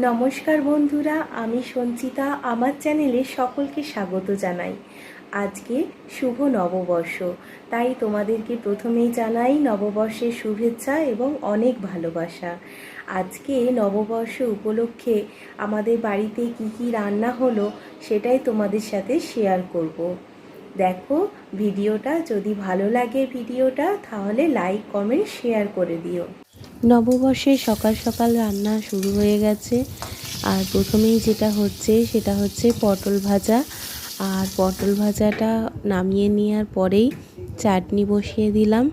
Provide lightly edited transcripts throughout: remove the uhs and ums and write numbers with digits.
নমস্কার বন্ধুরা, আমি সঞ্চিতা। আমার চ্যানেলে সকলকে স্বাগত জানাই। আজকে শুভ নববর্ষ, তাই তোমাদেরকে প্রথমেই জানাই নববর্ষের শুভেচ্ছা এবং অনেক ভালোবাসা। আজকে নববর্ষ উপলক্ষে আমাদের বাড়িতে কি কি রান্না হলো সেটাই তোমাদের সাথে শেয়ার করব। দেখো ভিডিওটা, যদি ভালো লাগে ভিডিওটা তাহলে লাইক কমেন্ট শেয়ার করে দিও। নববর্ষে সকাল সকাল রান্না শুরু হয়ে গেছে। আর প্রথমেই যেটা হচ্ছে সেটা হচ্ছে পটল ভাজা। আর পটল ভাজাটা নামিয়ে নেওয়ার পরেই চাটনি বসিয়ে দিলাম।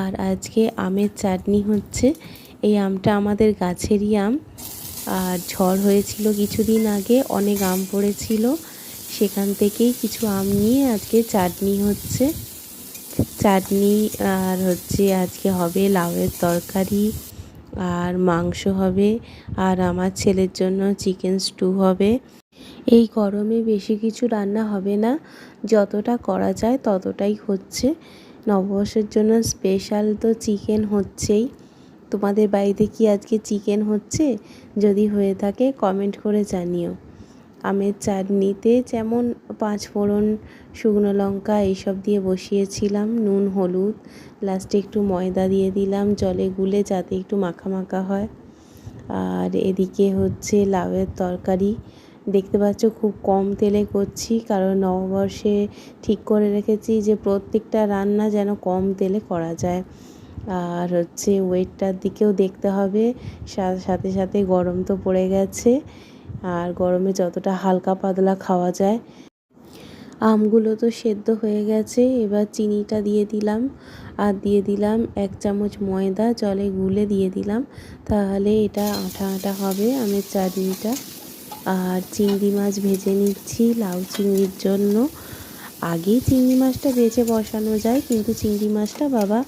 আর আজকে আমের চাটনি হচ্ছে। এই আমটা আমাদের গাছেরই আম। আর ঝড় হয়েছিল কিছুদিন আগে, অনেক আম পড়েছিল, সেখান থেকেই কিছু আম নিয়ে আজকে চাটনি হচ্ছে। চাটনি আর হচ্ছে আজকে হবে লাউয়ের তরকারি আর মাংস হবে, আর আমার ছেলের জন্য চিকেন স্টু হবে। এই গরমে বেশি কিছু রান্না হবে না, যতটা করা যায় ততটাই হচ্ছে। নববর্ষের জন্য স্পেশাল তো চিকেন হচ্ছেই। তোমাদের বাড়িতে কি আজকে চিকেন হচ্ছে? যদি হয়ে থাকে কমেন্ট করে জানিও। আমের চাটনিতে যেমন 5 ফোড়ন, শুকনো লঙ্কা এইসব দিয়ে বসিয়েছিলাম, নুন হলুদ, লাস্টে একটু ময়দা দিয়ে দিলাম জলে গুলে, যাতে একটু মাখা মাখা হয়। আর এদিকে হচ্ছে লাউয়ের তরকারি। দেখতে পাচ্ছ খুব কম তেলে করছি, কারণ নববর্ষে ঠিক করে রেখেছি যে প্রত্যেকটা রান্না যেন কম তেলে করা যায়। আর হচ্ছে ওয়েটটার দিকেও দেখতে হবে, সাথে সাথে গরম তো পড়ে গেছে, আর গরমে যতটা হালকা পাতলা খাওয়া যায়। আমগুলো তো সেদ্ধ হয়ে গেছে, এবার চিনিটা দিয়ে দিলাম, আর দিয়ে দিলাম 1 চামচ ময়দা জলে গুলে দিয়ে দিলাম, তাহলে এটা আঠা আঠা হবে আমের চাটনিটা। আর চিংড়ি মাছ ভেজে নিচ্ছি লাউ চিংড়ির জন্য। আগেই চিংড়ি মাছটা ভেজে বসানো যায়, কিন্তু চিংড়ি মাছটা বাবা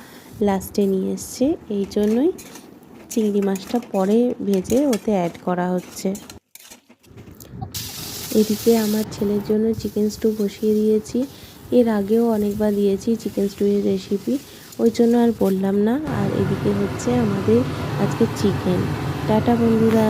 লাস্টে নিয়ে এসছে, এই জন্যই চিংড়ি মাছটা পরে ভেজে ওতে অ্যাড করা হচ্ছে। এদিকে আমার ছেলের জন্য চিকেন স্টু বসিয়ে দিয়েছি। এর আগেও অনেকবার দিয়েছি চিকেন স্টুয়ের রেসিপি, ওই জন্য আর বললাম না। আর এদিকে হচ্ছে আমাদের আজকে চিকেন। টাটা বন্ধুরা।